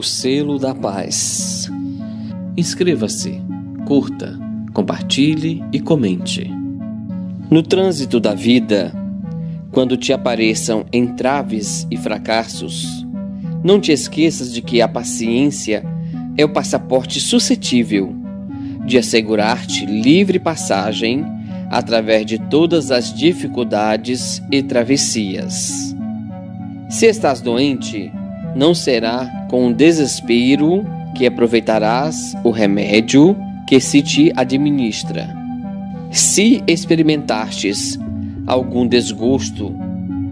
selo da paz. Inscreva-se, curta, compartilhe e comente. No trânsito da vida, quando te apareçam entraves e fracassos, não te esqueças de que a paciência é o passaporte suscetível de assegurar-te livre passagem através de todas as dificuldades e travessias. Se estás doente, não será com desespero que aproveitarás o remédio que se te administra. Se experimentastes algum desgosto,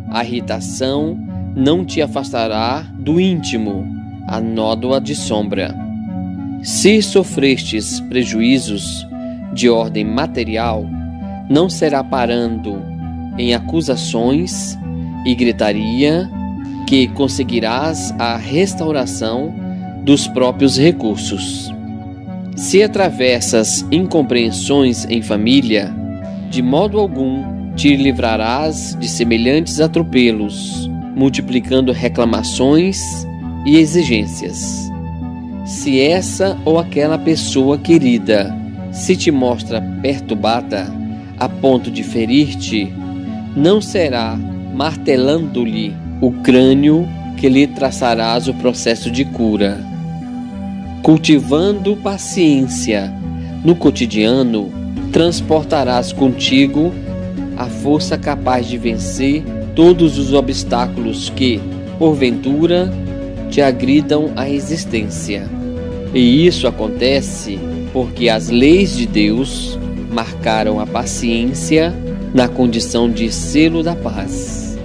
a irritação não te afastará do íntimo a nódoa de sombra. Se sofrestes prejuízos de ordem material, não será parando em acusações e gritaria que conseguirás a restauração dos próprios recursos. Se atravessas incompreensões em família, de modo algum te livrarás de semelhantes atropelos, multiplicando reclamações e exigências. Se essa ou aquela pessoa querida se te mostra perturbada a ponto de ferir-te, não será martelando-lhe o crânio que lhe traçarás o processo de cura. Cultivando paciência no cotidiano, transportarás contigo a força capaz de vencer todos os obstáculos que, porventura, te agridam a existência. E isso acontece porque as leis de Deus marcaram a paciência na condição de selo da paz.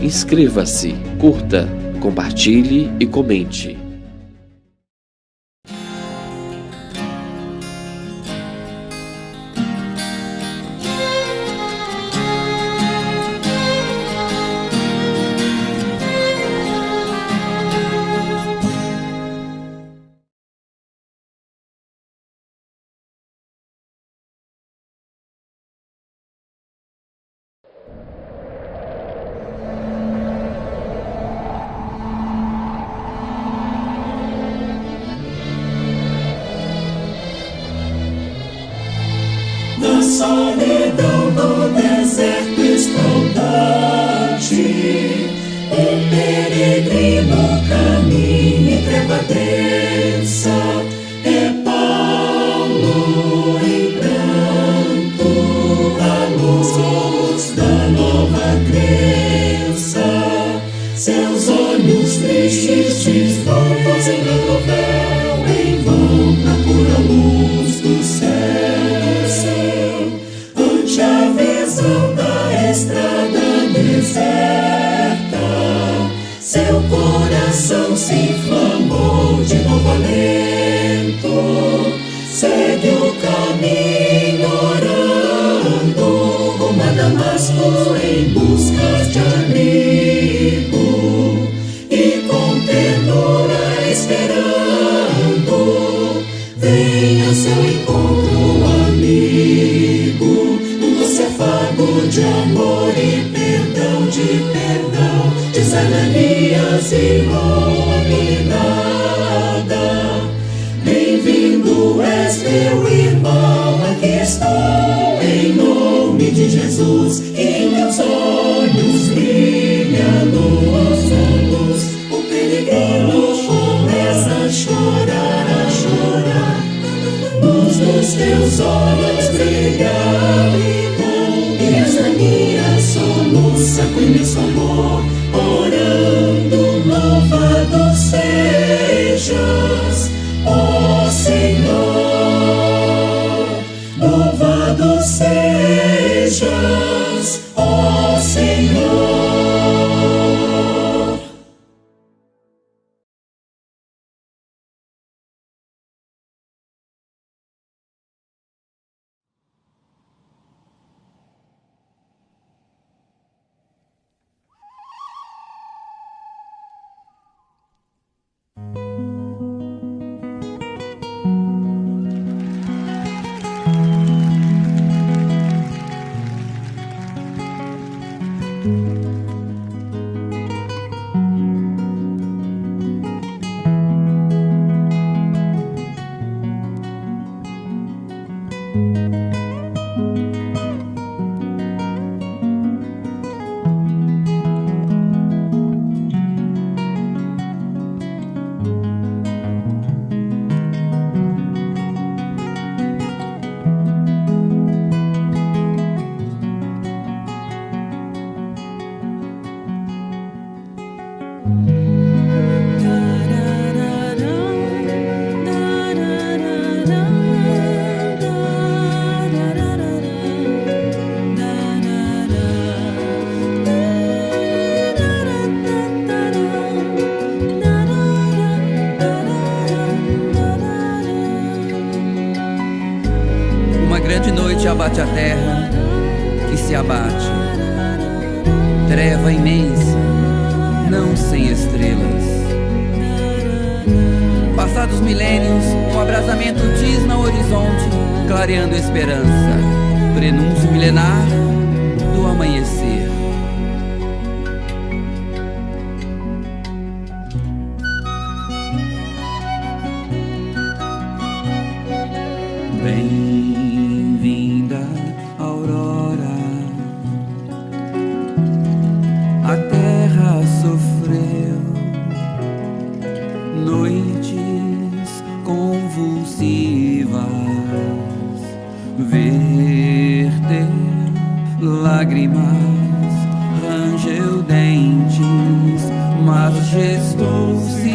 Inscreva-se, curta, compartilhe e comente. Na solidão do deserto escaldante, um peregrino caminha em treva densa. É Paulo em pranto, a luz da nova crença. Seus olhos tristes desvão, sembrando o véu, em vão procura a luz do céu. Ante a visão da estrada deserta, seu coração se inflamou de novo alento. Segue o caminho orando, rumo a Damasco em busca de abrigo, e com ternura esperando, vem ao seu encontro amigo. Um doce afago de amor e perdão, diz Ananias iluminada. Bem-vindo és, meu irmão, aqui estou, em nome de Jesus, em meus olhos brilha a luz. O peregrino começa a chorar, luz dos teus olhos brilha, e as Ananias soluça com imenso amor, orando, louvado sejas, ó Senhor, louvado sejas, ó Senhor. forte abate a terra que se abate, treva imensa, não sem estrelas. Passados milênios, o abrasamento tisna o horizonte, clareando a esperança, prenúncio milenar do amanhecer. Bem-vinda, aurora. A terra sofreu noites convulsivas, verteu lágrimas, rangeu dentes, majestou-se.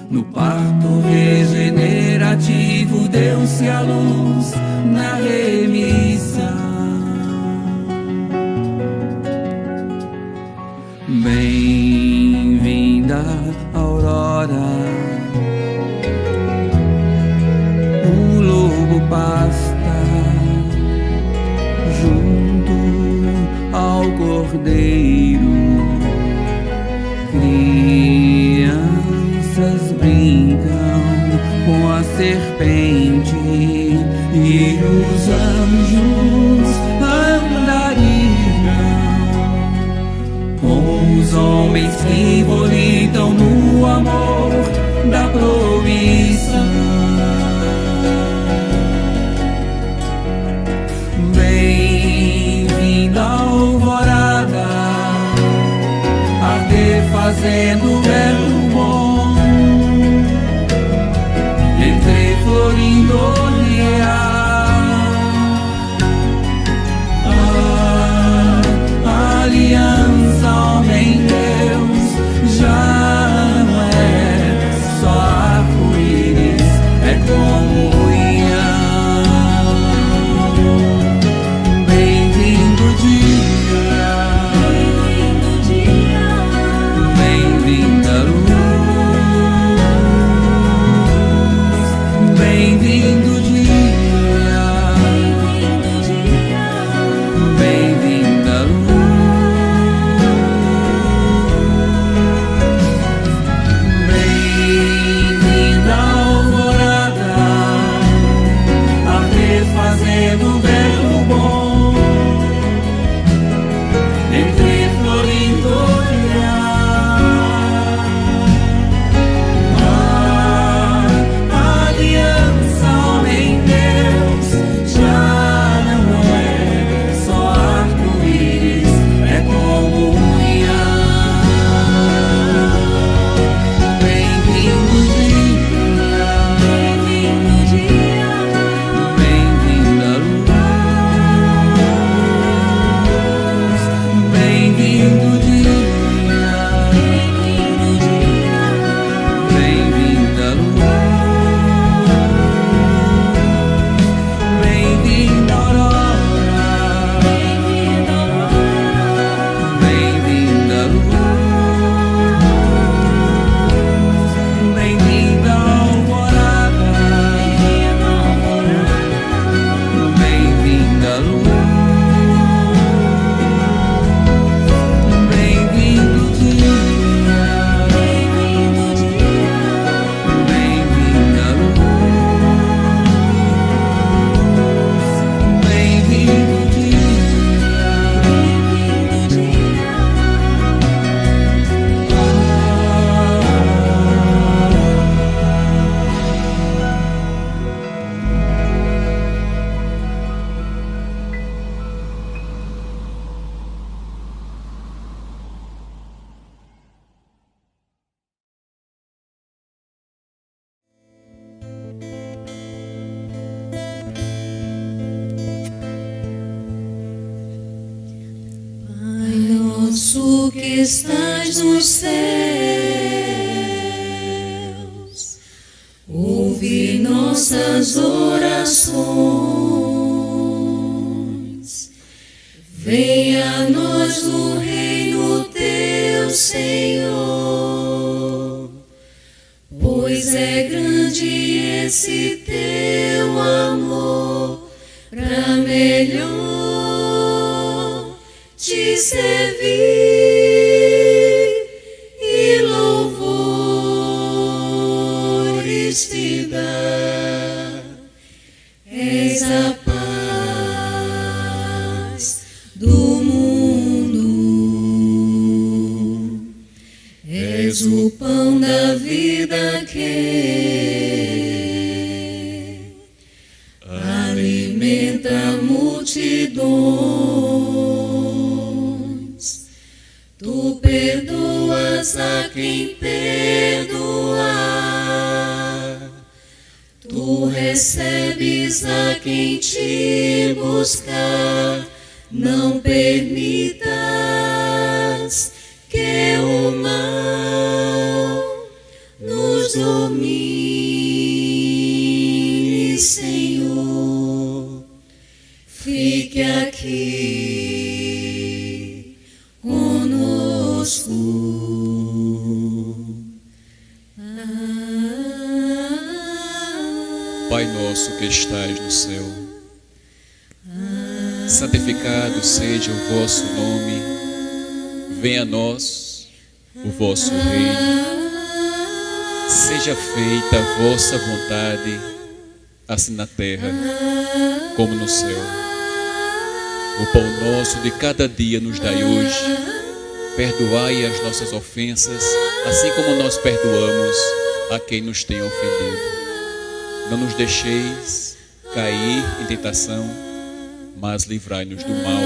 No parto regenerativo deu-se a luz na remissão. Bem-vinda, aurora. O lobo pasta junto ao cordeiro. Crianças brincam com a serpente e os anjos andariam com os homens que volitam no amor da promissão. Bem-vinda, alvorada, arder fazendo verbo bom, entre florindo olhar. A aliança, homem-deus, já não é só arco-íris, é comunhão. Bem-vindo dia, bem-vinda luz, bem-vindo dia, bem-vinda luz, bem-vinda alvorada, a ver fazendo verbo bom, entre florindo olhar. A aliança, homem-deus, já não é só arco-íris, é comunhão. Bem-vindo dia, bem-vinda luz, bem-vindo dia, bem-vinda luz, bem-vinda aurora, bem-vinda luz, bem-vinda alvorada, bem-vinda luz, bem-vindo dia, bem-vinda luz, bem-vindo dia. Pai nosso que estás nos céus, ouve nossas orações. Venha a nós o reino teu, Senhor, pois é grande esse teu amor pra melhor te servir e louvores te dar. És a paz do mundo, és o pão da vida que alimenta multidões. Tu perdoas a quem perdoar, tu recebes a quem te buscar. Não permitas que o mal nos domine, Senhor. Fique aqui conosco. Pai nosso que estais no céu, santificado seja o vosso nome. Venha a nós o vosso reino. Seja feita a vossa vontade, assim na terra como no céu. O pão nosso de cada dia nos dai hoje. Perdoai as nossas ofensas, assim como nós perdoamos a quem nos tem ofendido. Não nos deixeis cair em tentação, mas livrai-nos do mal.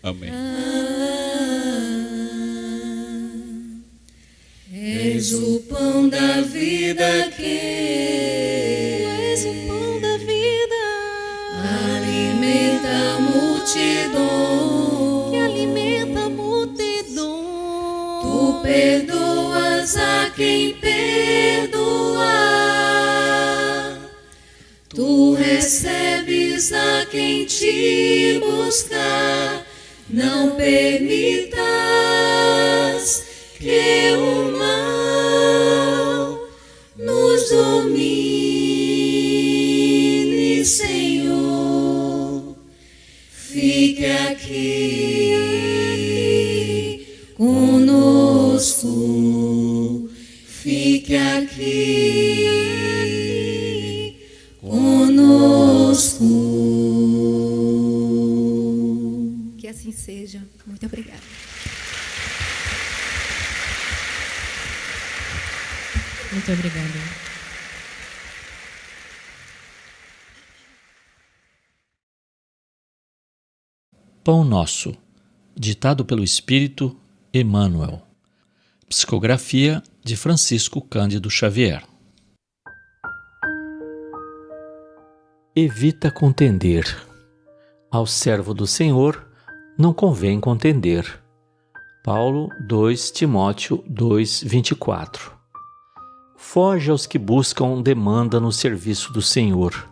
Amém. És o pão da vida que és o pão da vida, alimenta multidões, que alimenta multidões. Tu perdoas a quem perdoar, tu recebes a quem te buscar. Não permitas que o mal nos domine, Senhor. Fique aqui conosco. Fique aqui conosco. Que assim seja. Muito obrigada. Muito obrigada. Pão Nosso, ditado pelo Espírito Emmanuel. Psicografia de Francisco Cândido Xavier. Evita contender. Ao servo do Senhor não convém contender. Paulo 2 Timóteo 2:24. Foge aos que buscam demanda no serviço do Senhor.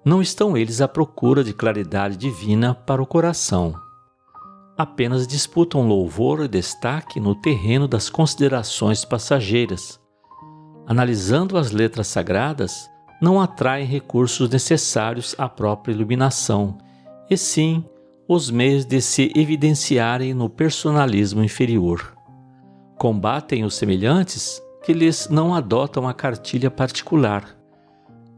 Não estão eles à procura de claridade divina para o coração. Apenas disputam louvor e destaque no terreno das considerações passageiras. Analisando as letras sagradas, não atraem recursos necessários à própria iluminação, e sim os meios de se evidenciarem no personalismo inferior. Combatem os semelhantes que lhes não adotam a cartilha particular.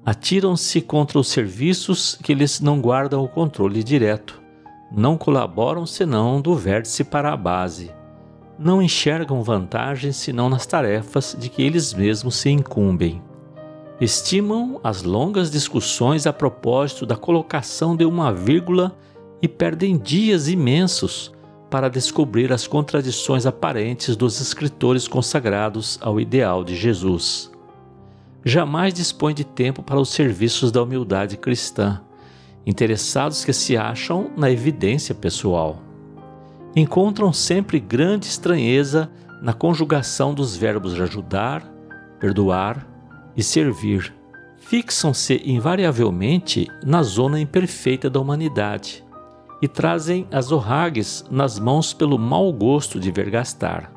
Atiram-se contra os serviços que lhes não guardam o controle direto. Não colaboram senão do vértice para a base. Não enxergam vantagem senão nas tarefas de que eles mesmos se incumbem. Estimam as longas discussões a propósito da colocação de uma vírgula e perdem dias imensos para descobrir as contradições aparentes dos escritores consagrados ao ideal de Jesus. Jamais dispõem de tempo para os serviços da humildade cristã, interessados que se acham na evidência pessoal. Encontram sempre grande estranheza na conjugação dos verbos ajudar, perdoar e servir. Fixam-se invariavelmente na zona imperfeita da humanidade e trazem as orragues nas mãos pelo mau gosto de ver gastar.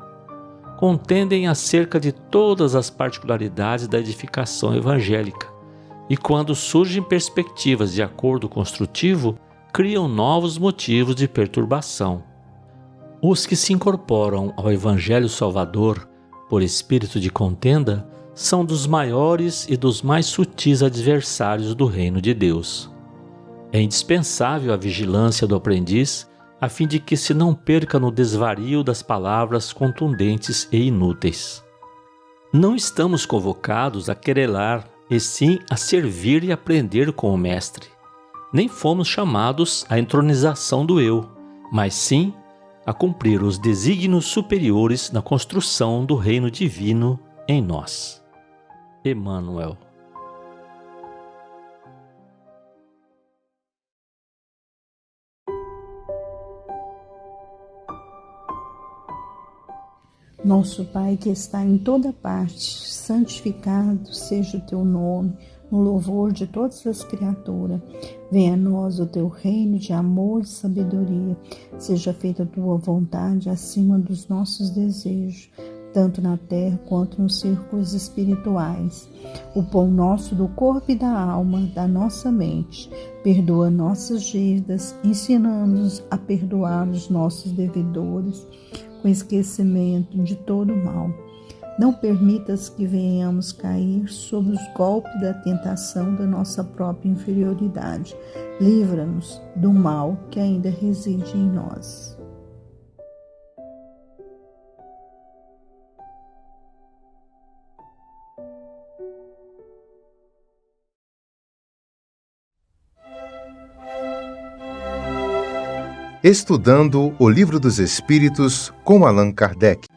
contendem acerca de todas as particularidades da edificação evangélica, e quando surgem perspectivas de acordo construtivo, criam novos motivos de perturbação. Os que se incorporam ao Evangelho Salvador por espírito de contenda são dos maiores e dos mais sutis adversários do reino de Deus. É indispensável a vigilância do aprendiz, a fim de que se não perca no desvario das palavras contundentes e inúteis. Não estamos convocados a querelar, e sim a servir e aprender com o Mestre. Nem fomos chamados à entronização do eu, mas sim a cumprir os desígnios superiores na construção do reino divino em nós. Emmanuel. Nosso Pai que está em toda parte, santificado seja o teu nome, no louvor de todas as criaturas. Venha a nós o teu reino de amor e sabedoria. Seja feita a tua vontade acima dos nossos desejos, tanto na terra quanto nos círculos espirituais. O pão nosso do corpo e da alma, da nossa mente. Perdoa nossas dívidas, ensinando-nos a perdoar os nossos devedores, com esquecimento de todo mal. Não permitas que venhamos cair sob os golpes da tentação da nossa própria inferioridade. Livra-nos do mal que ainda reside em nós. Estudando o Livro dos Espíritos com Allan Kardec.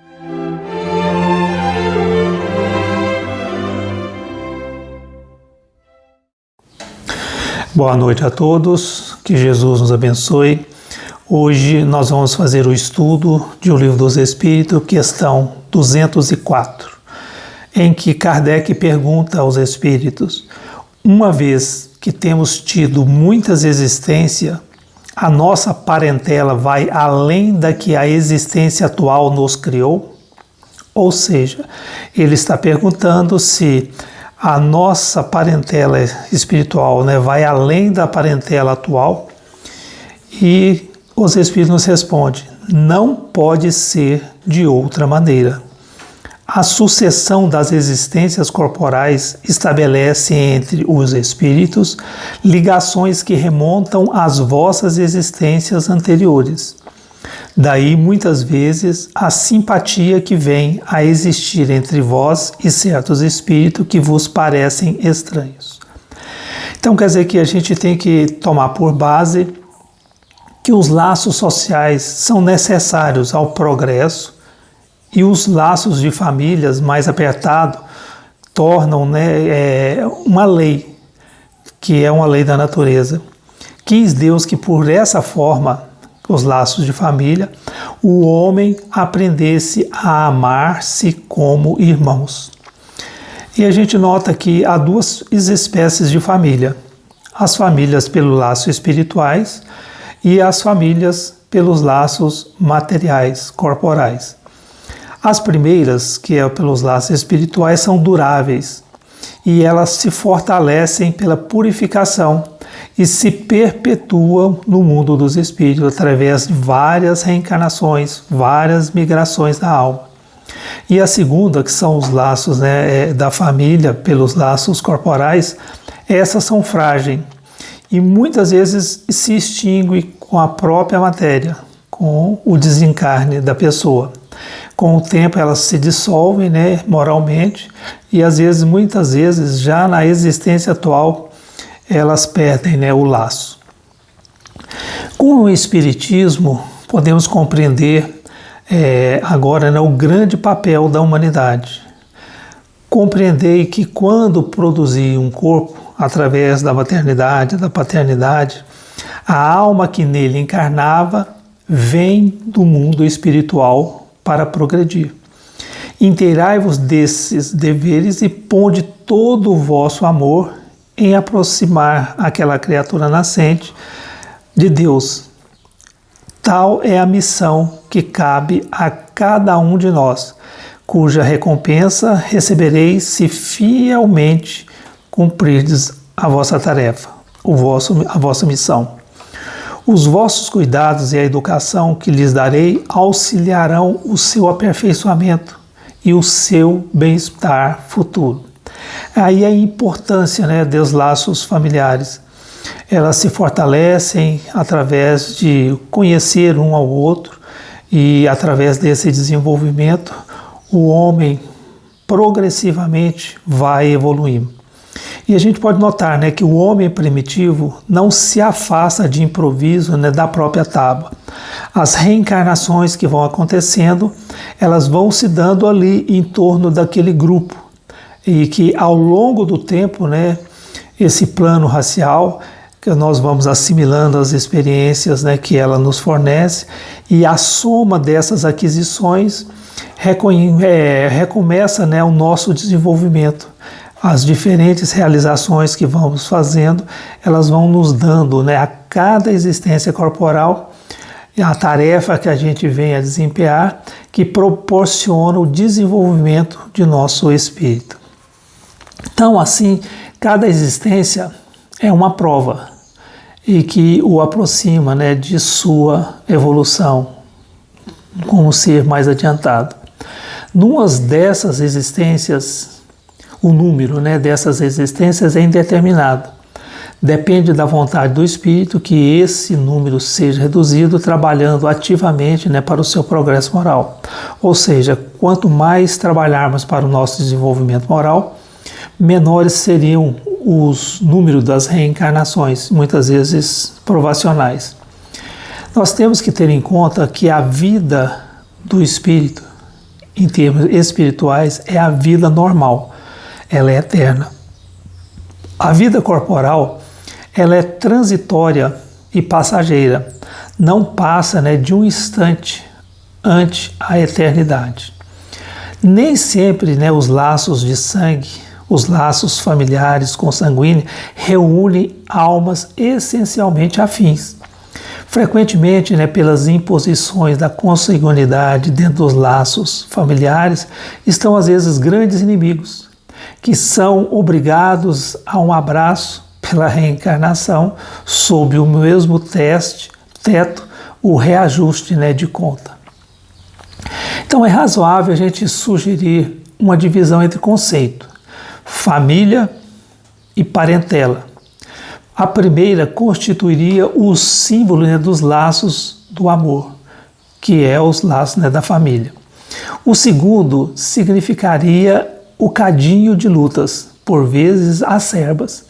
Boa noite a todos, que Jesus nos abençoe. Hoje nós vamos fazer o estudo de O Livro dos Espíritos, questão 204, em que Kardec pergunta aos Espíritos: uma vez que temos tido muitas existências, a nossa parentela vai além da que a existência atual nos criou? Ou seja, ele está perguntando se a nossa parentela espiritual, vai além da parentela atual, e os Espíritos nos respondem: não pode ser de outra maneira. A sucessão das existências corporais estabelece entre os espíritos ligações que remontam às vossas existências anteriores. Daí, muitas vezes, a simpatia que vem a existir entre vós e certos espíritos que vos parecem estranhos. Então, quer dizer que a gente tem que tomar por base que os laços sociais são necessários ao progresso, e os laços de famílias mais apertados tornam uma lei, que é uma lei da natureza. Quis Deus que por essa forma, os laços de família, o homem aprendesse a amar-se como irmãos. E a gente nota que há duas espécies de família: as famílias pelos laços espirituais e as famílias pelos laços materiais, corporais. As primeiras, que é pelos laços espirituais, são duráveis e elas se fortalecem pela purificação e se perpetuam no mundo dos espíritos através de várias reencarnações, várias migrações da alma. E a segunda, que são os laços da família pelos laços corporais, essas são frágeis e muitas vezes se extinguem com a própria matéria, com o desencarne da pessoa. Com o tempo elas se dissolvem, moralmente, e muitas vezes, já na existência atual, elas perdem, o laço. Com o Espiritismo, podemos compreender agora o grande papel da humanidade. Compreender que quando produzir um corpo, através da maternidade, da paternidade, a alma que nele encarnava vem do mundo espiritual para progredir. Inteirai-vos desses deveres e ponde todo o vosso amor em aproximar aquela criatura nascente de Deus. Tal é a missão que cabe a cada um de nós, cuja recompensa recebereis se fielmente cumprirdes a vossa tarefa, a vossa missão. Os vossos cuidados e a educação que lhes darei auxiliarão o seu aperfeiçoamento e o seu bem-estar futuro. Aí a importância, né, dos laços familiares. Elas se fortalecem através de conhecer um ao outro e através desse desenvolvimento o homem progressivamente vai evoluindo. E a gente pode notar, né, que o homem primitivo não se afasta de improviso, né, da própria tábua. As reencarnações que vão acontecendo, elas vão se dando ali em torno daquele grupo. E que ao longo do tempo, né, esse plano racial, que nós vamos assimilando as experiências, né, que ela nos fornece, e a soma dessas aquisições recomeça, né, o nosso desenvolvimento. As diferentes realizações que vamos fazendo, elas vão nos dando, né, a cada existência corporal a tarefa que a gente vem a desempenhar, que proporciona o desenvolvimento de nosso espírito. Então, assim, cada existência é uma prova e que o aproxima, né, de sua evolução como ser mais adiantado. Numa dessas existências, o número, né, dessas existências é indeterminado. Depende da vontade do espírito que esse número seja reduzido, trabalhando ativamente, né, para o seu progresso moral. Ou seja, quanto mais trabalharmos para o nosso desenvolvimento moral, menores seriam os números das reencarnações, muitas vezes provacionais. Nós temos que ter em conta que a vida do espírito, em termos espirituais, é a vida normal, ela é eterna. A vida corporal, ela é transitória e passageira, não passa, né, de um instante ante a eternidade. Nem sempre, né, os laços de sangue, os laços familiares consanguíneos reúnem almas essencialmente afins. Frequentemente, né, pelas imposições da consanguinidade dentro dos laços familiares, estão às vezes grandes inimigos, que são obrigados a um abraço pela reencarnação sob o mesmo teto, o reajuste, né, de conta. Então é razoável a gente sugerir uma divisão entre conceito, família e parentela. A primeira constituiria o símbolo, né, dos laços do amor, que é os laços, né, da família. O segundo significaria o cadinho de lutas, por vezes acerbas,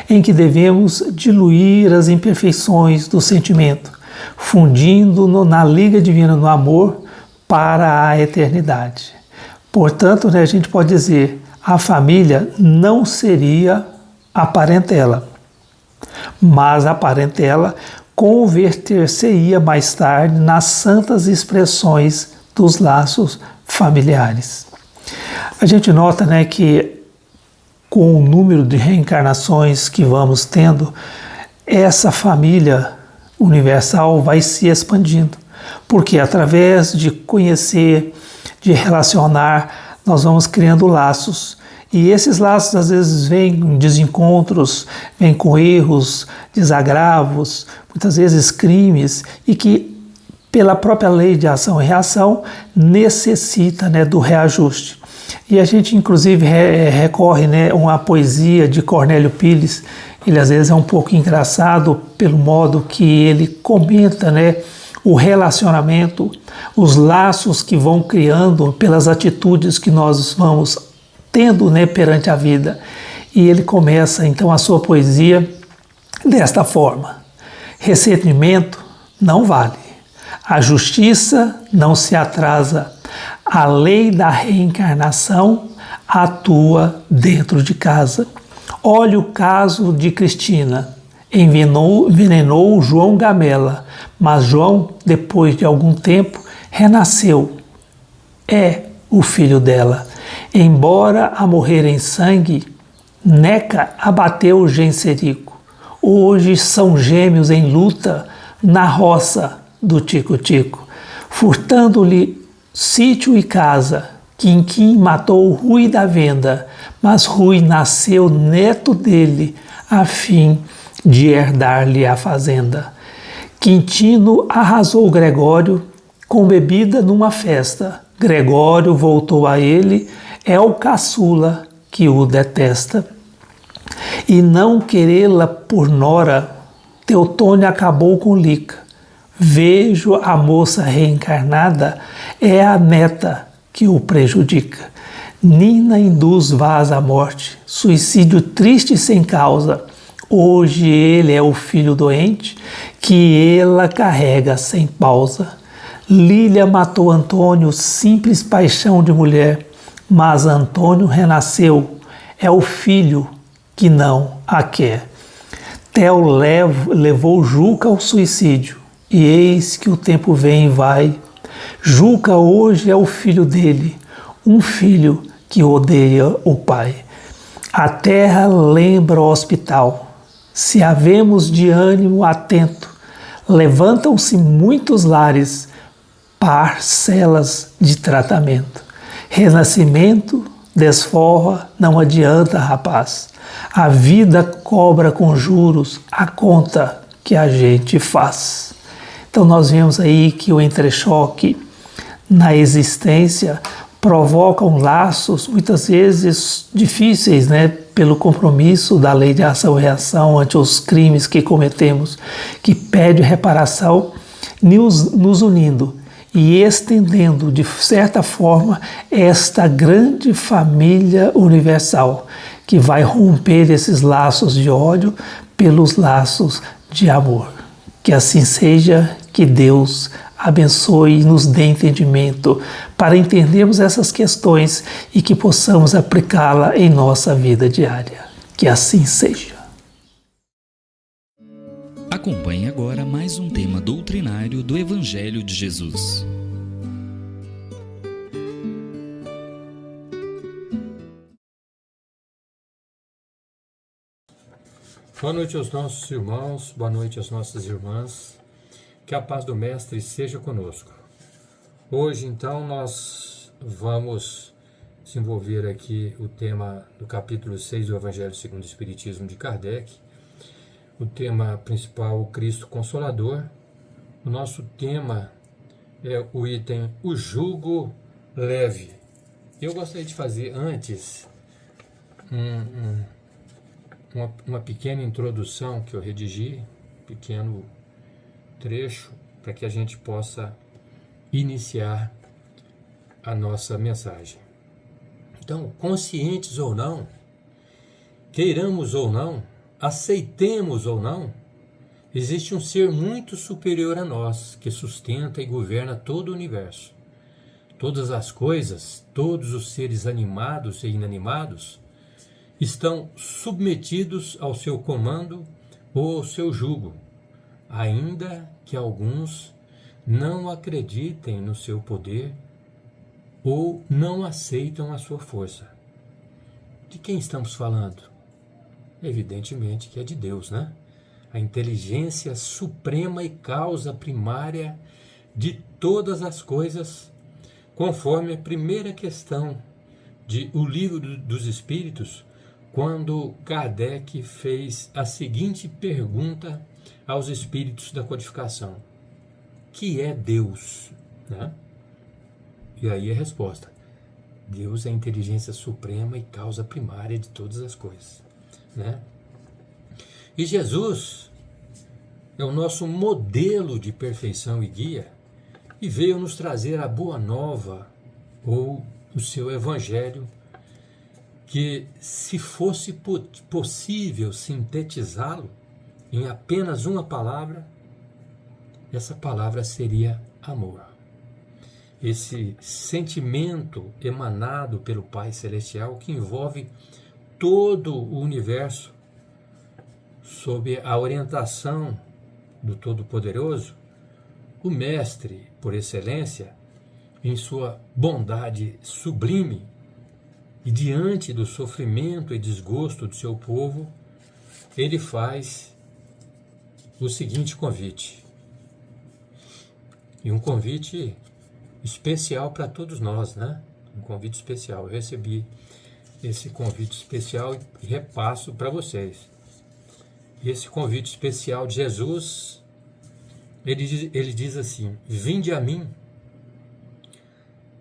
em que devemos diluir as imperfeições do sentimento, fundindo-no na liga divina do amor para a eternidade. Portanto, né, a gente pode dizer, a família não seria a parentela, mas a parentela converter-se-ia mais tarde nas santas expressões dos laços familiares. A gente nota, né, que com o número de reencarnações que vamos tendo, essa família universal vai se expandindo, porque através de conhecer, de relacionar, nós vamos criando laços. E esses laços às vezes vêm em desencontros, vêm com erros, desagravos, muitas vezes crimes, e que pela própria lei de ação e reação necessita, né, do reajuste. E a gente inclusive recorre, né, a uma poesia de Cornélio Pires. Ele às vezes é um pouco engraçado pelo modo que ele comenta, né, o relacionamento, os laços que vão criando pelas atitudes que nós vamos tendo, né, perante a vida. E ele começa então a sua poesia desta forma: ressentimento não vale, a justiça não se atrasa, a lei da reencarnação atua dentro de casa. Olha o caso de Cristina, envenenou João Gamela, mas João, depois de algum tempo, renasceu. É o filho dela. Embora a morrer em sangue, Neca abateu Genserico. Hoje são gêmeos em luta na roça do Tico-Tico, furtando-lhe sítio e casa, Quinquim matou Rui da Venda, mas Rui nasceu neto dele, a fim de herdar-lhe a fazenda. Quintino arrasou Gregório com bebida numa festa. Gregório voltou a ele, é o caçula que o detesta. E não querê-la por nora, Teutônio acabou com Lica. Vejo a moça reencarnada, é a neta que o prejudica. Nina induz Vaz à morte, suicídio triste sem causa. Hoje ele é o filho doente, que ela carrega sem pausa. Lília matou Antônio, simples paixão de mulher, mas Antônio renasceu, é o filho que não a quer. Theo levou Juca ao suicídio, e eis que o tempo vem e vai. Juca hoje é o filho dele, um filho que odeia o pai. A terra lembra o hospital. Se havemos de ânimo atento, levantam-se muitos lares, parcelas de tratamento. Renascimento, desforra, não adianta, rapaz. A vida cobra com juros a conta que a gente faz. Então nós vemos aí que o entrechoque na existência provocam laços muitas vezes difíceis, pelo compromisso da lei de ação e reação ante os crimes que cometemos, que pede reparação, nos unindo e estendendo de certa forma esta grande família universal que vai romper esses laços de ódio pelos laços de amor. Que assim seja, que Deus abençoe e nos dê entendimento para entendermos essas questões e que possamos aplicá-la em nossa vida diária. Que assim seja. Acompanhe agora mais um tema doutrinário do Evangelho de Jesus. Boa noite aos nossos irmãos, boa noite às nossas irmãs. Que a paz do Mestre seja conosco. Hoje, então, nós vamos desenvolver aqui o tema do capítulo 6 do Evangelho segundo o Espiritismo de Kardec. O tema principal, o Cristo Consolador. O nosso tema é o item, o jugo leve. Eu gostaria de fazer antes uma pequena introdução que eu redigi, pequeno trecho, para que a gente possa iniciar a nossa mensagem. Então, conscientes ou não, queiramos ou não, aceitemos ou não, existe um ser muito superior a nós, que sustenta e governa todo o universo. Todas as coisas, todos os seres animados e inanimados, estão submetidos ao seu comando ou ao seu jugo, ainda que alguns não acreditem no seu poder ou não aceitam a sua força. De quem estamos falando? Evidentemente que é de Deus, né? A inteligência suprema e causa primária de todas as coisas, conforme a primeira questão de O Livro dos Espíritos, quando Kardec fez a seguinte pergunta aos espíritos da codificação: que é Deus? E aí a resposta: Deus é a inteligência suprema e causa primária de todas as coisas. E Jesus é o nosso modelo de perfeição e guia, e veio nos trazer a boa nova, ou o seu evangelho, que, se fosse possível sintetizá-lo em apenas uma palavra, essa palavra seria amor. Esse sentimento emanado pelo Pai Celestial que envolve todo o universo sob a orientação do Todo-Poderoso, o Mestre, por excelência, em sua bondade sublime, e diante do sofrimento e desgosto do seu povo, ele faz o seguinte convite. E um convite especial para todos nós, um convite especial. Eu recebi esse convite especial e repasso para vocês. E esse convite especial de Jesus, ele diz assim: vinde a mim,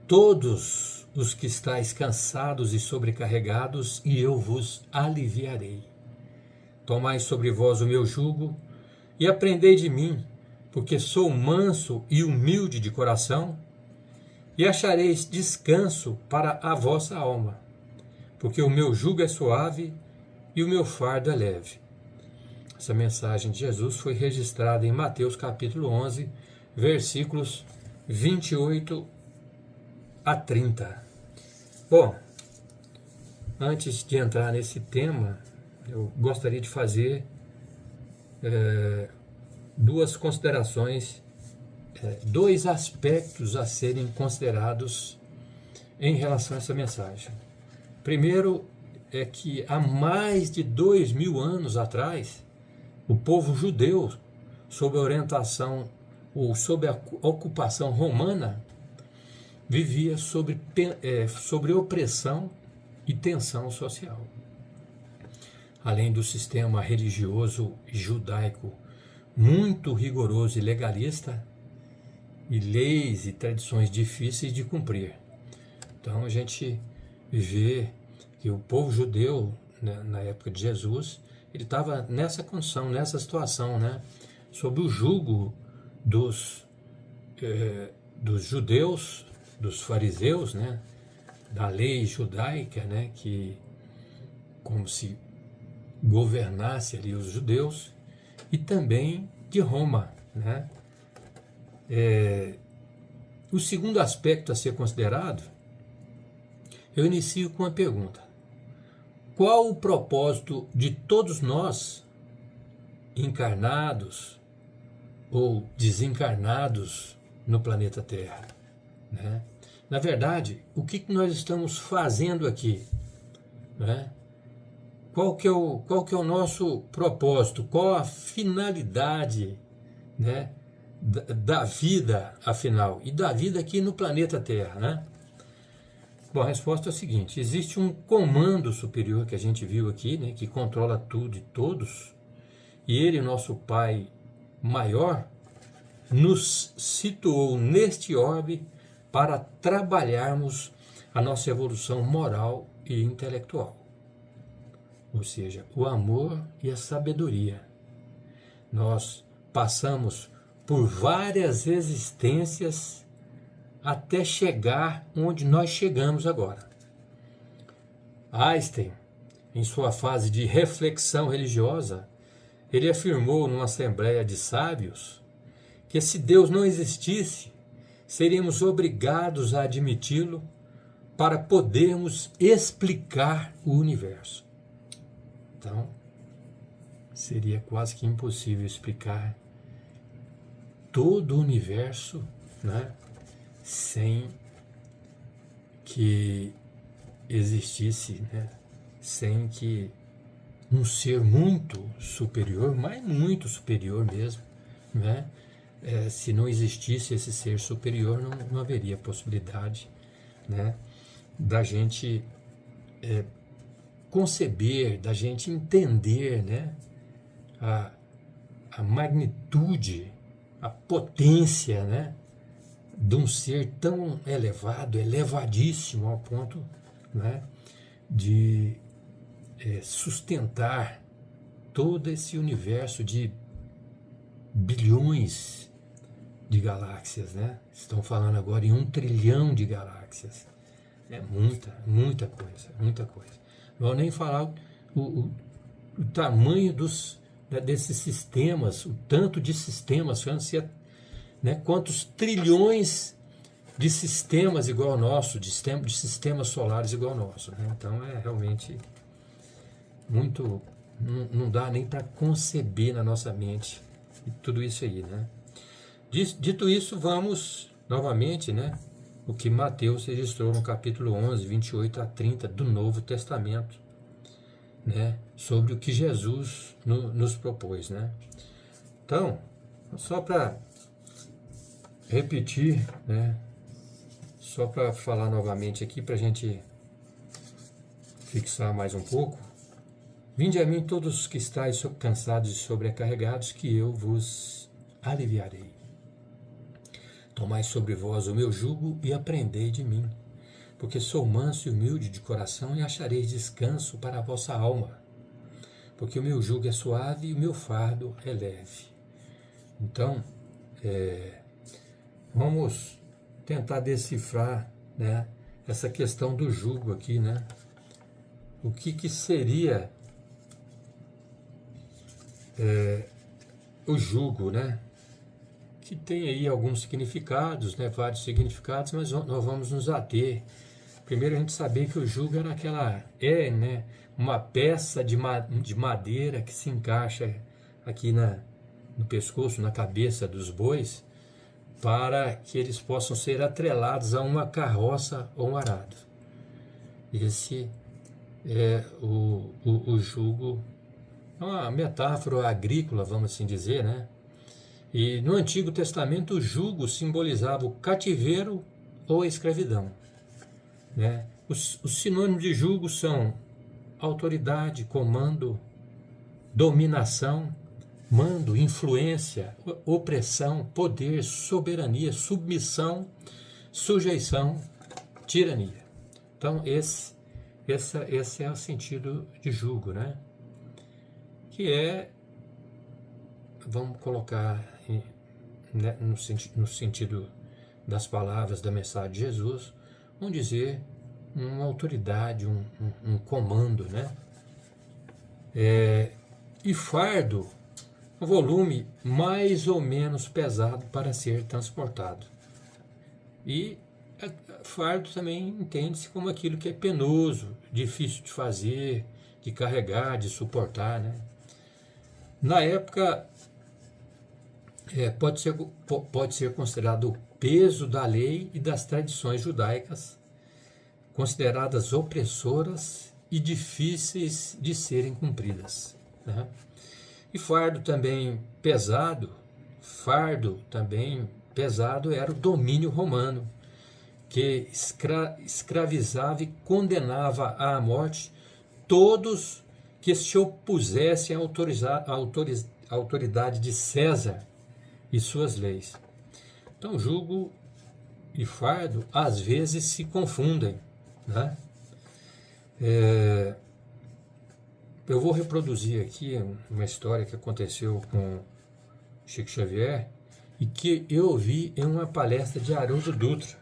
todos os que estáis cansados e sobrecarregados, e eu vos aliviarei. Tomai sobre vós o meu jugo e aprendei de mim, porque sou manso e humilde de coração, e achareis descanso para a vossa alma, porque o meu jugo é suave e o meu fardo é leve. Essa mensagem de Jesus foi registrada em Mateus capítulo 11, versículos 28 a 30. Bom, antes de entrar nesse tema, eu gostaria de fazer duas considerações, dois aspectos a serem considerados em relação a essa mensagem. Primeiro é que há mais de 2000 anos atrás, o povo judeu, sob a orientação ou sob a ocupação romana, vivia sobre opressão e tensão social. Além do sistema religioso judaico muito rigoroso e legalista, e leis e tradições difíceis de cumprir. Então a gente vê que o povo judeu, né, na época de Jesus, ele estava nessa condição, nessa situação, né, sob o jugo dos judeus, dos fariseus, né, da lei judaica, né, que como se governasse ali os judeus, e também de Roma, né. O segundo aspecto a ser considerado, eu inicio com uma pergunta: qual o propósito de todos nós, encarnados ou desencarnados no planeta Terra, né? Na verdade, o que nós estamos fazendo aqui, né? Qual que é o nosso propósito? Qual a finalidade, né, da vida, afinal, e da vida aqui no planeta Terra, né? Bom, a resposta é a seguinte: existe um comando superior que a gente viu aqui, né, que controla tudo e todos, e ele, nosso Pai maior, nos situou neste orbe para trabalharmos a nossa evolução moral e intelectual, ou seja, o amor e a sabedoria. Nós passamos por várias existências até chegar onde nós chegamos agora. Einstein, em sua fase de reflexão religiosa, ele afirmou numa assembleia de sábios que se Deus não existisse, seríamos obrigados a admiti-lo para podermos explicar o universo. Então, seria quase que impossível explicar todo o universo, né, sem que existisse, né, sem que um ser muito superior, mas muito superior mesmo, né, se não existisse esse ser superior, não haveria possibilidade, né, da gente conceber, da gente entender, né, a magnitude, a potência, né, de um ser tão elevado, elevadíssimo ao ponto, né, de sustentar todo esse universo de bilhões de galáxias, né? Estão falando agora em 1 trilhão de galáxias. É muita coisa, muita coisa. Não vou nem falar o tamanho desses sistemas, o tanto de sistemas, né, quantos trilhões de sistemas igual ao nosso, de sistemas solares igual ao nosso, né? Então é realmente muito, não dá nem para conceber na nossa mente tudo isso aí, né? Dito isso, vamos novamente, né, o que Mateus registrou no capítulo 11, 28 a 30 do Novo Testamento, né, sobre o que Jesus nos propôs, né? Então, só para repetir, né, só para falar novamente aqui, para a gente fixar mais um pouco. Vinde a mim todos os que estáis cansados e sobrecarregados, que eu vos aliviarei. Tomai sobre vós o meu jugo e aprendei de mim, porque sou manso e humilde de coração, e achareis descanso para a vossa alma. Porque o meu jugo é suave e o meu fardo é leve. Então, vamos tentar decifrar, né, essa questão do jugo aqui, né? O que seria o jugo, né? Que tem aí alguns significados, né? Vários significados, mas nós vamos nos ater. Primeiro a gente saber que o jugo era né, uma peça de madeira que se encaixa aqui no pescoço, na cabeça dos bois, para que eles possam ser atrelados a uma carroça ou um arado. Esse é o jugo, uma metáfora agrícola, vamos assim dizer, né? E no Antigo Testamento o jugo simbolizava o cativeiro ou a escravidão, né? Os sinônimos de jugo são autoridade, comando, dominação, mando, influência, opressão, poder, soberania, submissão, sujeição, tirania. Então esse é o sentido de jugo, né? Que é, vamos colocar no sentido das palavras da mensagem de Jesus, vamos dizer, uma autoridade, um comando, né? E fardo, um volume mais ou menos pesado para ser transportado. E fardo também entende-se como aquilo que é penoso, difícil de fazer, de carregar, de suportar, né? Na época, pode ser considerado o peso da lei e das tradições judaicas, consideradas opressoras e difíceis de serem cumpridas, né? E fardo também pesado era o domínio romano, que escravizava e condenava à morte todos que se opusessem à autoridade de César e suas leis. Então, jugo e fardo às vezes se confundem, né? Eu vou reproduzir aqui uma história que aconteceu com Chico Xavier e que eu ouvi em uma palestra de Haroldo Dutra,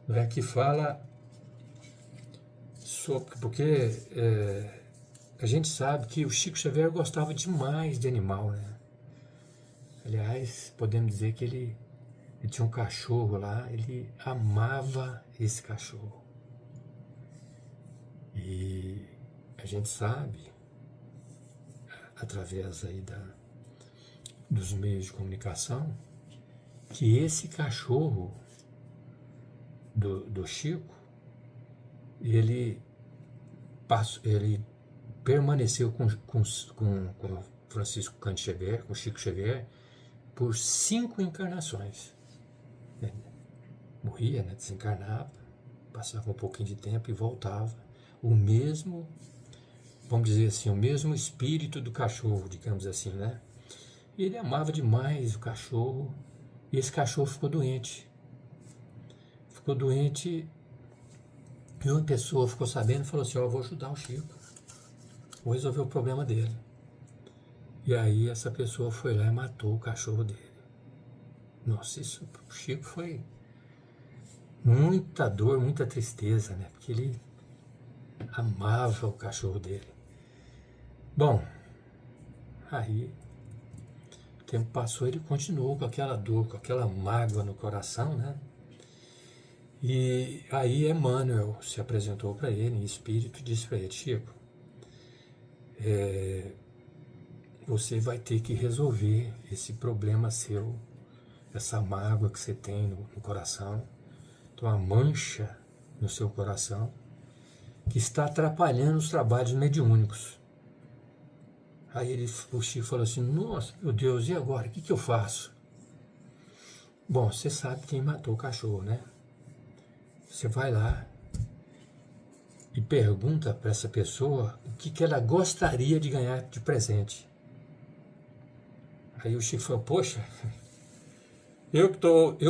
né, que fala sobre... Porque a gente sabe que o Chico Xavier gostava demais de animal, né? Aliás, podemos dizer que ele tinha um cachorro lá, ele amava esse cachorro. E a gente sabe, através aí dos meios de comunicação, que esse cachorro do Chico, ele permaneceu com Francisco Cândido Xavier, com Chico Xavier, por 5 encarnações. Morria, né, desencarnava, passava um pouquinho de tempo e voltava. O mesmo, vamos dizer assim, o mesmo espírito do cachorro, digamos assim, né? E ele amava demais o cachorro, e esse cachorro ficou doente. Ficou doente, e uma pessoa ficou sabendo e falou assim: eu vou ajudar o Chico, vou resolver o problema dele. E aí essa pessoa foi lá e matou o cachorro dele. Nossa, isso para o Chico foi muita dor, muita tristeza, né? Porque ele amava o cachorro dele. Bom, aí o tempo passou, ele continuou com aquela dor, com aquela mágoa no coração, né? E aí Emmanuel se apresentou para ele em espírito e disse para ele: Chico, você vai ter que resolver esse problema seu, essa mágoa que você tem no coração, uma mancha no seu coração, que está atrapalhando os trabalhos mediúnicos. Aí o Chico falou assim: nossa, meu Deus, e agora? O que eu faço? Bom, você sabe quem matou o cachorro, né? você vai lá e pergunta para essa pessoa o que ela gostaria de ganhar de presente. Aí o Chico falou, poxa, eu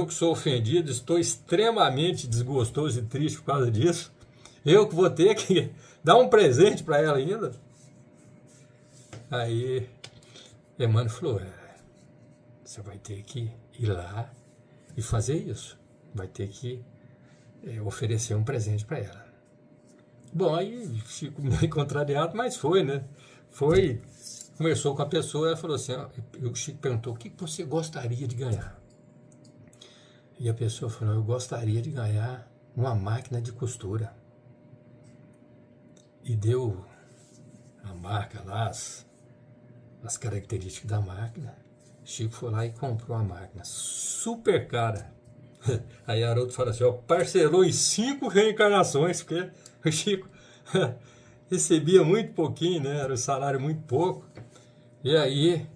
que sou ofendido, estou extremamente desgostoso e triste por causa disso. Eu que vou ter que dar um presente para ela ainda. Aí Emmanuel falou, você vai ter que ir lá e fazer isso. Vai ter que oferecer um presente para ela. Bom, aí Chico meio contrariado, mas foi, né? Foi, conversou com a pessoa, ela falou assim, o Chico perguntou, o que você gostaria de ganhar? E a pessoa falou, eu gostaria de ganhar uma máquina de costura. E deu a marca lá, as características da máquina. Chico foi lá e comprou a máquina, super cara. Aí Haroldo fala assim, parcelou em 5 reencarnações, porque o Chico recebia muito pouquinho, né? Era um salário muito pouco. E aí,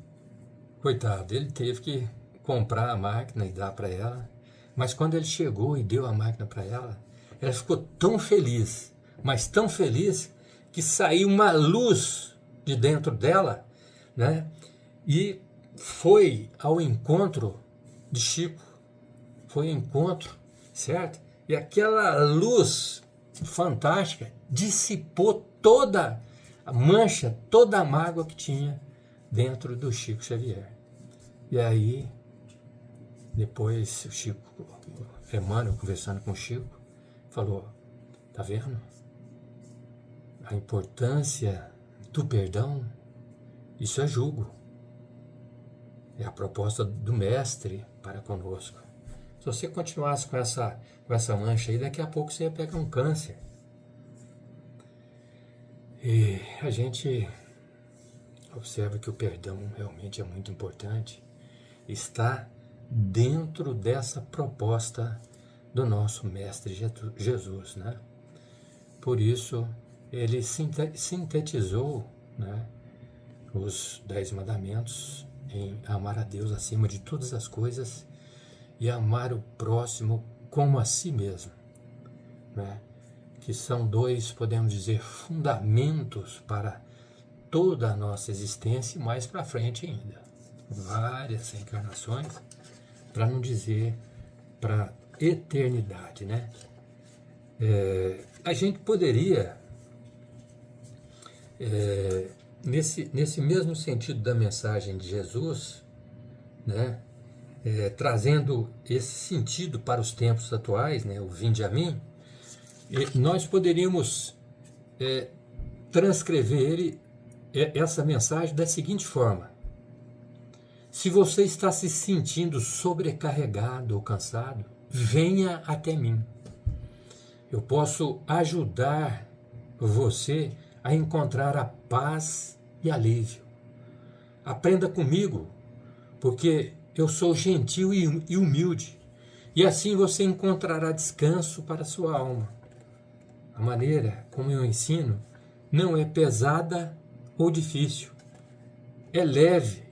coitado, ele teve que comprar a máquina e dar para ela. Mas quando ele chegou e deu a máquina para ela, ela ficou tão feliz, mas tão feliz, que saiu uma luz de dentro dela, né? E foi ao encontro de Chico. Foi ao encontro, certo? E aquela luz fantástica dissipou toda a mancha, toda a mágoa que tinha dentro do Chico Xavier. E aí, depois o Chico, Emmanuel, conversando com o Chico, falou, tá vendo? A importância do perdão, isso é jugo. É a proposta do mestre para conosco. Se você continuasse com essa mancha aí, daqui a pouco você ia pegar um câncer. E a gente observa que o perdão realmente é muito importante. Está dentro dessa proposta do nosso Mestre Jesus, né? Por isso, ele sintetizou, né, os 10 mandamentos em amar a Deus acima de todas as coisas e amar o próximo como a si mesmo, né? Que são 2, podemos dizer, fundamentos para toda a nossa existência e mais para frente ainda. Várias encarnações, para não dizer para eternidade, né? A gente poderia, nesse mesmo sentido da mensagem de Jesus, né, trazendo esse sentido para os tempos atuais, né, o vinde a mim, nós poderíamos transcrever essa mensagem da seguinte forma: se você está se sentindo sobrecarregado ou cansado, venha até mim. Eu posso ajudar você a encontrar a paz e alívio. Aprenda comigo, porque eu sou gentil e humilde, e assim você encontrará descanso para a sua alma. A maneira como eu ensino não é pesada ou difícil, é leve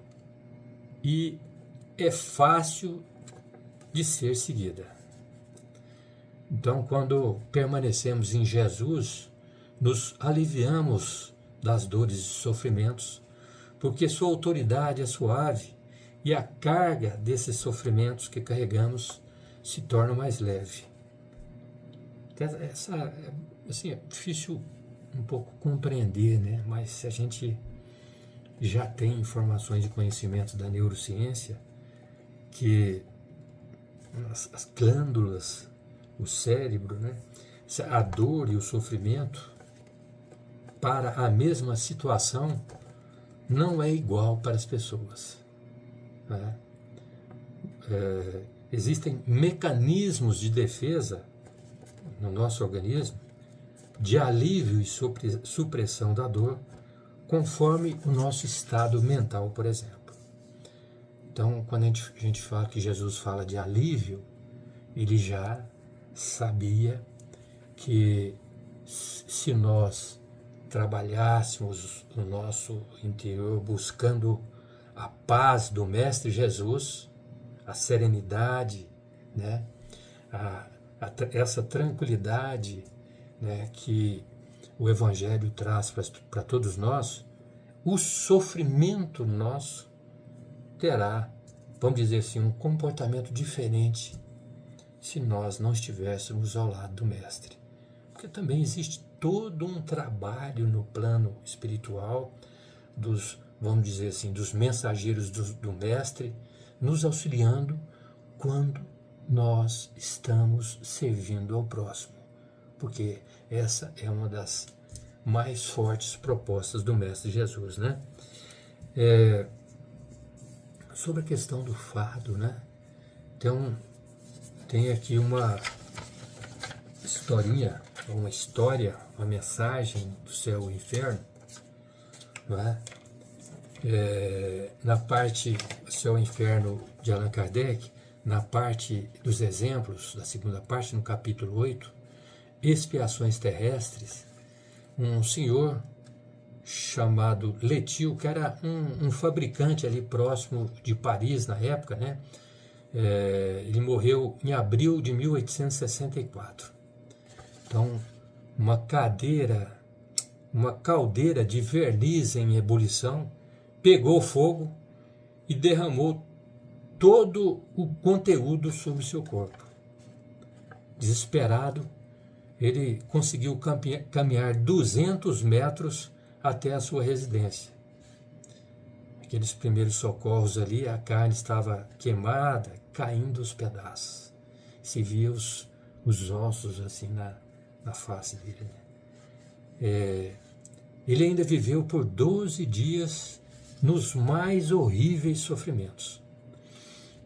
e é fácil de ser seguida. Então, quando permanecemos em Jesus, nos aliviamos das dores e sofrimentos, porque sua autoridade é suave e a carga desses sofrimentos que carregamos se torna mais leve. Assim, é difícil um pouco compreender, né? Mas se a gente já tem informações e conhecimentos da neurociência, que as glândulas, o cérebro, né? A dor e o sofrimento para a mesma situação não é igual para as pessoas, né? Existem mecanismos de defesa no nosso organismo de alívio e supressão da dor, conforme o nosso estado mental, por exemplo. Então, quando a gente fala que Jesus fala de alívio, ele já sabia que se nós trabalhássemos no nosso interior buscando a paz do Mestre Jesus, a serenidade, né, essa tranquilidade, né, que o Evangelho traz para todos nós, o sofrimento nosso terá, vamos dizer assim, um comportamento diferente se nós não estivéssemos ao lado do Mestre. Porque também existe todo um trabalho no plano espiritual dos, vamos dizer assim, dos mensageiros do Mestre, nos auxiliando quando nós estamos servindo ao próximo. Porque essa é uma das mais fortes propostas do Mestre Jesus, né? Sobre a questão do fardo, né? Tem aqui uma historinha, uma mensagem do céu e inferno, não é? Na parte céu e inferno de Allan Kardec, na parte dos exemplos, da segunda parte, no capítulo 8, Expiações Terrestres, um senhor chamado Letil, que era um fabricante ali próximo de Paris na época, né? Ele morreu em abril de 1864. Então, uma caldeira de verniz em ebulição pegou fogo e derramou todo o conteúdo sobre seu corpo. Desesperado, ele conseguiu caminhar 200 metros até a sua residência. Aqueles primeiros socorros ali, a carne estava queimada, caindo aos pedaços. Se via os ossos assim na face dele. Ele ainda viveu por 12 dias nos mais horríveis sofrimentos,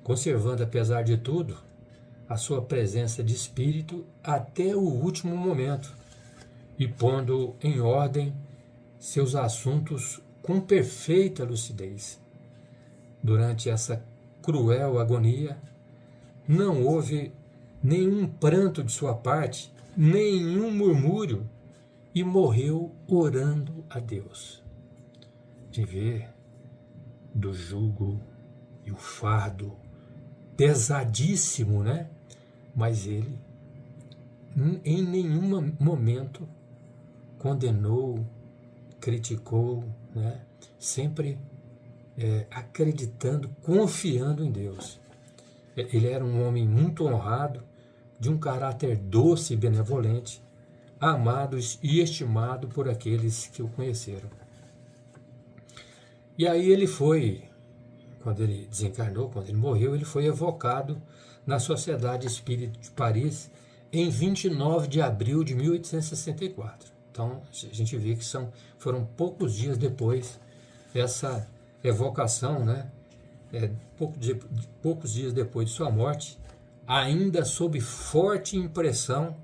conservando, apesar de tudo, a sua presença de espírito até o último momento e pondo em ordem seus assuntos com perfeita lucidez. Durante essa cruel agonia, não houve nenhum pranto de sua parte, nenhum murmúrio, e morreu orando a Deus. De ver do jugo e o fardo pesadíssimo, né? Mas ele, em nenhum momento, condenou, criticou, né? Sempre acreditando, confiando em Deus. Ele era um homem muito honrado, de um caráter doce e benevolente, amado e estimado por aqueles que o conheceram. E aí ele foi, quando ele desencarnou, quando ele morreu, ele foi evocado na Sociedade Espírita de Paris em 29 de abril de 1864. Então, a gente vê que foram poucos dias depois dessa evocação, né? Poucos dias depois de sua morte, ainda sob forte impressão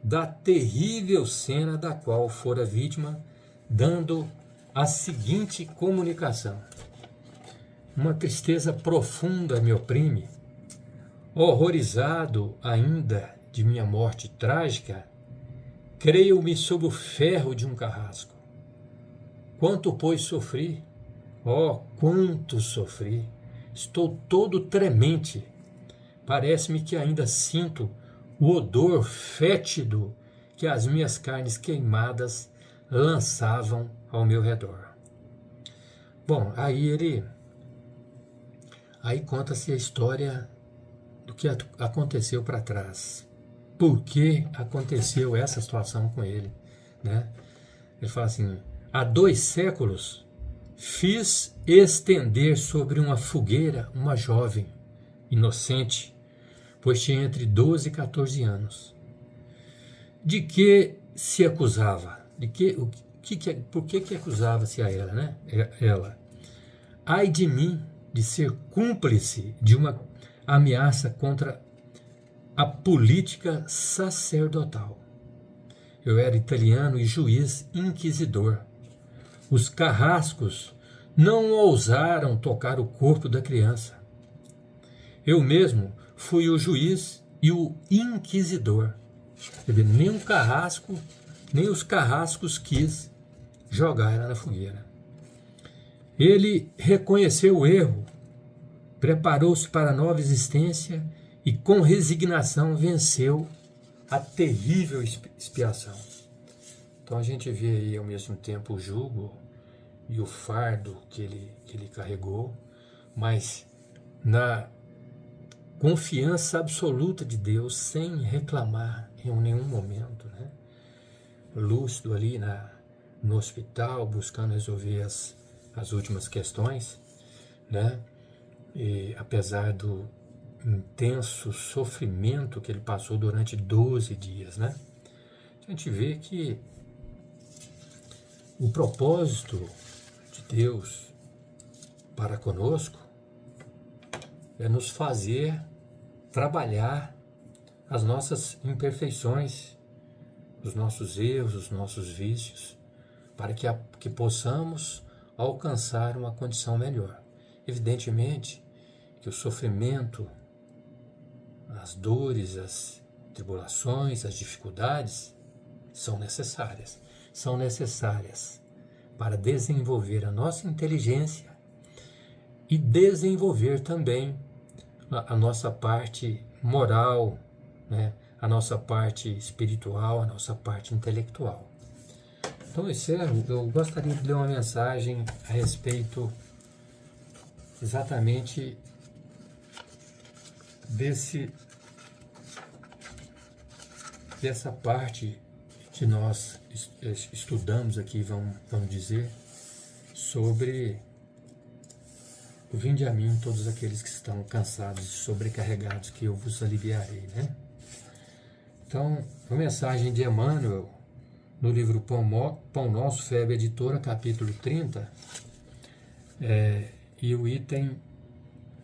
da terrível cena da qual fora vítima, dando a seguinte comunicação: uma tristeza profunda me oprime, horrorizado ainda de minha morte trágica, creio-me sob o ferro de um carrasco. Quanto, pois, sofri? Oh, quanto sofri! Estou todo tremente. Parece-me que ainda sinto o odor fétido que as minhas carnes queimadas lançavam ao meu redor. Bom, aí conta-se a história do que aconteceu para trás. Por que aconteceu essa situação com ele, né? Ele fala assim: há 2 séculos fiz estender sobre uma fogueira uma jovem, inocente, pois tinha entre 12 e 14 anos. De que se acusava? Por que acusava-se a ela, né? Ela. Ai de mim de ser cúmplice de uma ameaça contra a política sacerdotal. Eu era italiano e juiz inquisidor. Os carrascos não ousaram tocar o corpo da criança. Eu mesmo fui o juiz e o inquisidor. Quer dizer, nem um carrasco, nem os carrascos quis jogar ela na fogueira. Ele reconheceu o erro, preparou-se para a nova existência e com resignação venceu a terrível expiação. Então a gente vê aí ao mesmo tempo o jugo e o fardo que ele carregou, mas na confiança absoluta de Deus, sem reclamar em nenhum momento, né? Lúcido ali no hospital, buscando resolver as últimas questões, né? E apesar do intenso sofrimento que ele passou durante 12 dias, né? A gente vê que o propósito de Deus para conosco é nos fazer trabalhar as nossas imperfeições, os nossos erros, os nossos vícios, para que possamos alcançar uma condição melhor. Evidentemente que o sofrimento, as dores, as tribulações, as dificuldades são necessárias para desenvolver a nossa inteligência e desenvolver também a nossa parte moral, né? A nossa parte espiritual, a nossa parte intelectual. Então, eu gostaria de ler uma mensagem a respeito exatamente dessa parte que nós estudamos aqui, vamos dizer, sobre o vinde a mim todos aqueles que estão cansados e sobrecarregados, que eu vos aliviarei, né? Então, a mensagem de Emmanuel, no livro Pão Nosso, FEB Editora, capítulo 30, e o item,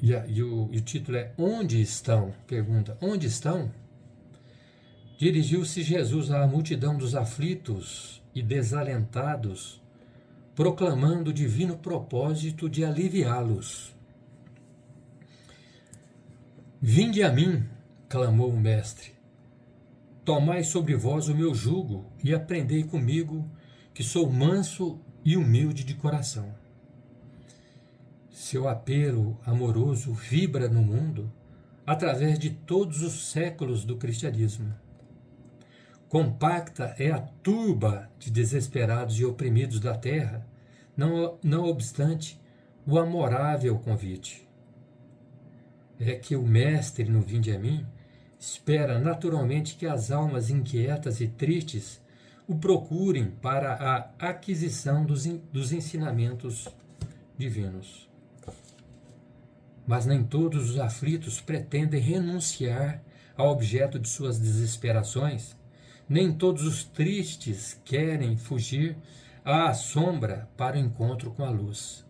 e o título é Onde estão? Pergunta, onde estão? Dirigiu-se Jesus à multidão dos aflitos e desalentados, proclamando o divino propósito de aliviá-los. Vinde a mim, clamou o Mestre, tomai sobre vós o meu jugo e aprendei comigo, que sou manso e humilde de coração. Seu apelo amoroso vibra no mundo através de todos os séculos do cristianismo. Compacta é a turba de desesperados e oprimidos da terra, não obstante o amorável convite. É que o Mestre, no Vinde a mim, espera naturalmente que as almas inquietas e tristes o procurem para a aquisição dos ensinamentos divinos. Mas nem todos os aflitos pretendem renunciar ao objeto de suas desesperações, nem todos os tristes querem fugir à sombra para o encontro com a luz.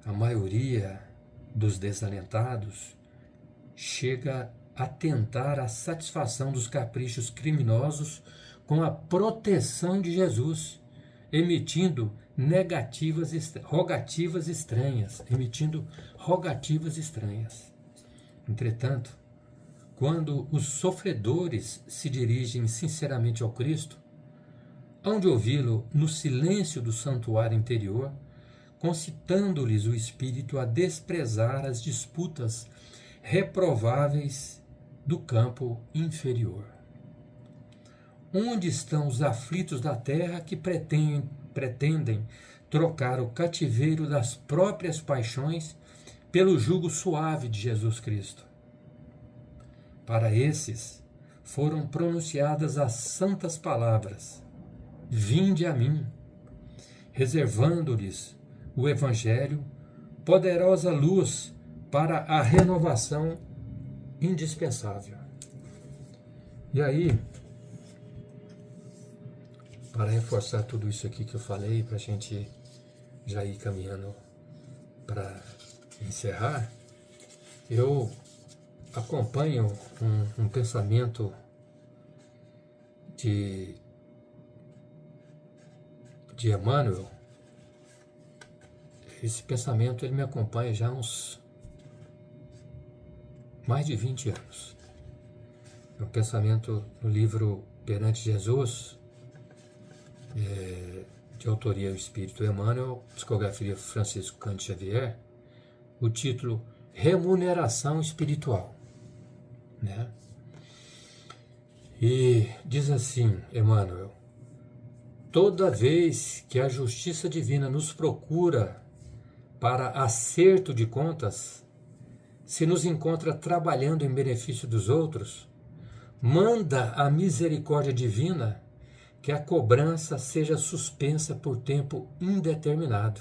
A maioria dos desalentados chega a tentar a satisfação dos caprichos criminosos com a proteção de Jesus, emitindo rogativas estranhas. Entretanto, quando os sofredores se dirigem sinceramente ao Cristo, hão de ouvi-lo no silêncio do santuário interior, concitando-lhes o espírito a desprezar as disputas reprováveis do campo inferior. Onde estão os aflitos da terra que pretendem trocar o cativeiro das próprias paixões pelo jugo suave de Jesus Cristo? Para esses foram pronunciadas as santas palavras: vinde a mim, reservando-lhes o Evangelho, poderosa luz para a renovação indispensável. E aí, para reforçar tudo isso aqui que eu falei, para a gente já ir caminhando para encerrar, eu acompanho um pensamento de Emmanuel. Esse pensamento ele me acompanha já há uns mais de 20 anos. É um pensamento no livro Perante Jesus, de autoria do Espírito Emmanuel, psicografia Francisco Cândido Xavier, o título Remuneração Espiritual, né? E diz assim, Emmanuel: toda vez que a justiça divina nos procura para acerto de contas, se nos encontra trabalhando em benefício dos outros, manda a misericórdia divina que a cobrança seja suspensa por tempo indeterminado.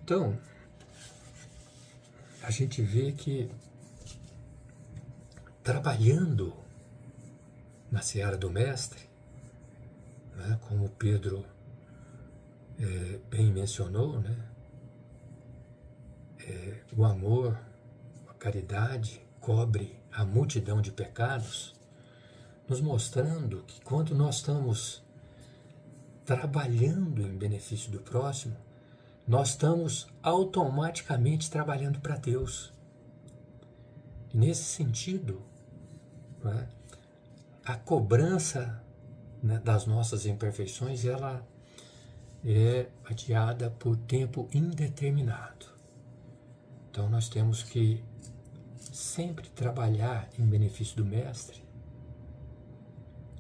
Então, a gente vê que trabalhando na seara do Mestre, né, como Pedro bem mencionou, né, o amor, a caridade cobre a multidão de pecados, nos mostrando que quando nós estamos trabalhando em benefício do próximo, nós estamos automaticamente trabalhando para Deus. E nesse sentido, né, a cobrança, né, das nossas imperfeições, ela é adiada por tempo indeterminado. Então nós temos que sempre trabalhar em benefício do Mestre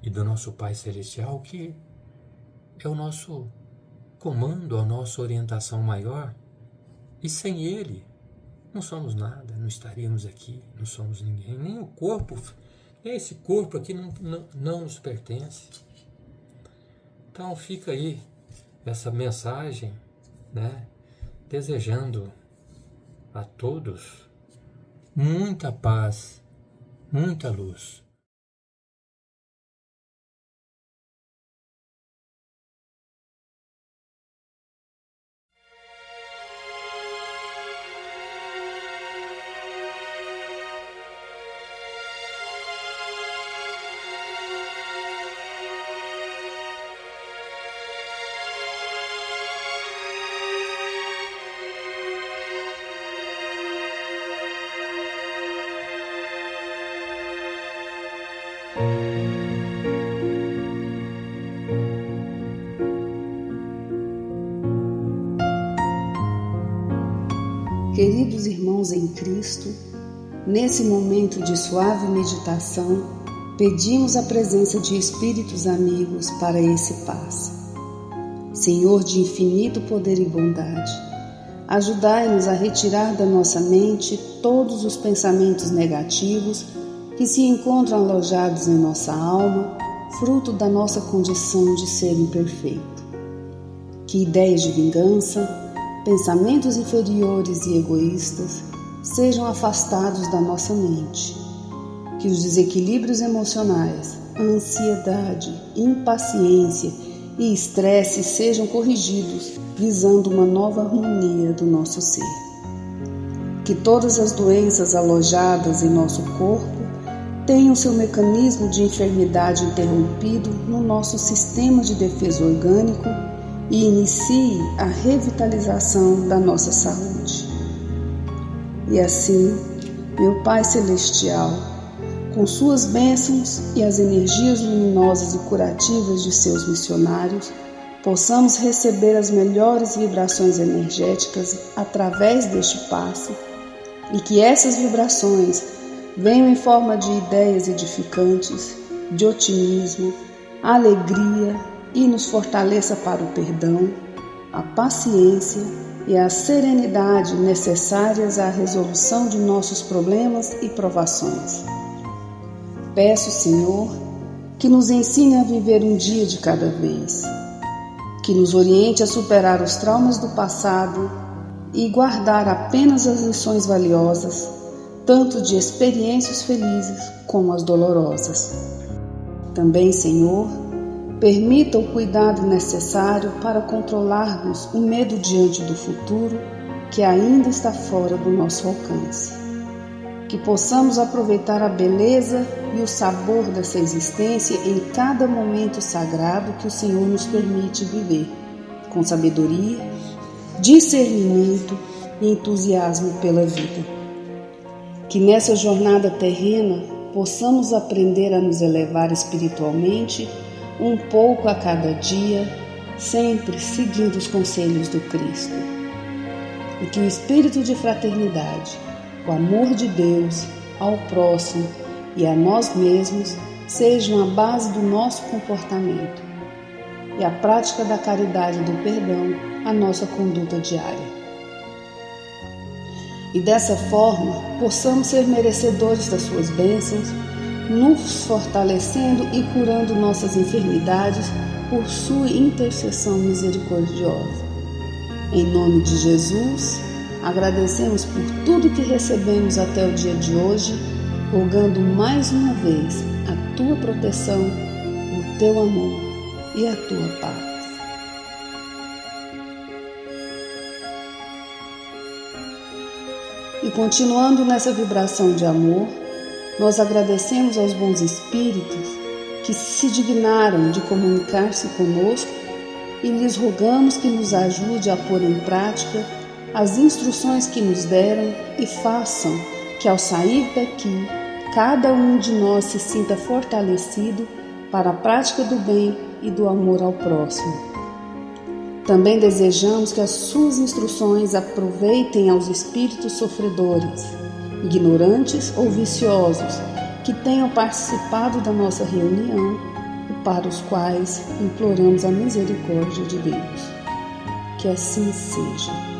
e do nosso Pai Celestial, que é o nosso comando, a nossa orientação maior, e sem Ele não somos nada, não estaríamos aqui, não somos ninguém, nem o corpo, esse corpo aqui não nos pertence. Então fica aí essa mensagem, né, desejando a todos muita paz, muita luz. Queridos irmãos em Cristo, nesse momento de suave meditação, pedimos a presença de espíritos amigos para esse passe. Senhor de infinito poder e bondade, ajudai-nos a retirar da nossa mente todos os pensamentos negativos que se encontram alojados em nossa alma, fruto da nossa condição de ser imperfeito. Que ideias de vingança, pensamentos inferiores e egoístas sejam afastados da nossa mente. Que os desequilíbrios emocionais, ansiedade, impaciência e estresse sejam corrigidos, visando uma nova harmonia do nosso ser. Que todas as doenças alojadas em nosso corpo tenham seu mecanismo de enfermidade interrompido no nosso sistema de defesa orgânico e inicie a revitalização da nossa saúde. E assim, meu Pai Celestial, com suas bênçãos e as energias luminosas e curativas de seus missionários, possamos receber as melhores vibrações energéticas através deste passe, e que essas vibrações venham em forma de ideias edificantes, de otimismo, alegria, e nos fortaleça para o perdão, a paciência e a serenidade necessárias à resolução de nossos problemas e provações. Peço, Senhor, que nos ensine a viver um dia de cada vez, que nos oriente a superar os traumas do passado e guardar apenas as lições valiosas, tanto de experiências felizes como as dolorosas. Também, Senhor, permita o cuidado necessário para controlarmos o medo diante do futuro que ainda está fora do nosso alcance. Que possamos aproveitar a beleza e o sabor dessa existência em cada momento sagrado que o Senhor nos permite viver, com sabedoria, discernimento e entusiasmo pela vida. Que nessa jornada terrena possamos aprender a nos elevar espiritualmente um pouco a cada dia, sempre seguindo os conselhos do Cristo. E que o espírito de fraternidade, o amor de Deus ao próximo e a nós mesmos sejam a base do nosso comportamento e a prática da caridade e do perdão a nossa conduta diária. E dessa forma, possamos ser merecedores das suas bênçãos, nos fortalecendo e curando nossas enfermidades por sua intercessão misericordiosa. Em nome de Jesus, agradecemos por tudo que recebemos até o dia de hoje, rogando mais uma vez a tua proteção, o teu amor e a tua paz. E continuando nessa vibração de amor, nós agradecemos aos bons espíritos que se dignaram de comunicar-se conosco e lhes rogamos que nos ajude a pôr em prática as instruções que nos deram e façam que ao sair daqui, cada um de nós se sinta fortalecido para a prática do bem e do amor ao próximo. Também desejamos que as suas instruções aproveitem aos espíritos sofredores, ignorantes ou viciosos, que tenham participado da nossa reunião e para os quais imploramos a misericórdia de Deus. Que assim seja.